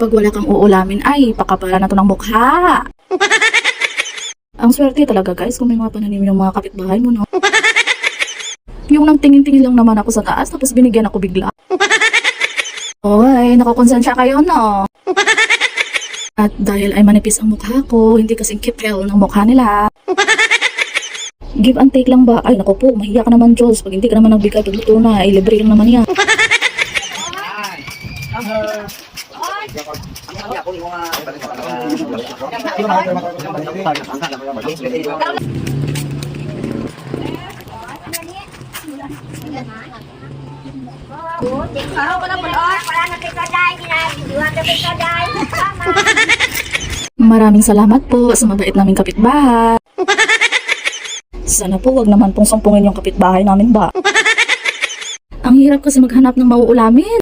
kapag wala kang uulamin ay pakapala na to ng mukha. Ang swerte talaga guys kung may mga pananim yung mga kapitbahay mo, no? Yung nang tingin-tingin lang naman ako sa taas tapos binigyan ako bigla. Oy, nakakonsensya kayo, no? At dahil ay manipis ang mukha ko, hindi kasing kipel ng mukha nila. Give and take lang ba? Ay naku po, mahiya ka naman Jules. Pag hindi ka naman nagbigay pagluto na, ay libre lang naman yan. Maraming salamat po sa mabait naming kapitbahay. Sana po wag naman pong sumpungin yung kapitbahay namin ba. Ang hirap kasi maghanap ng mauulamin.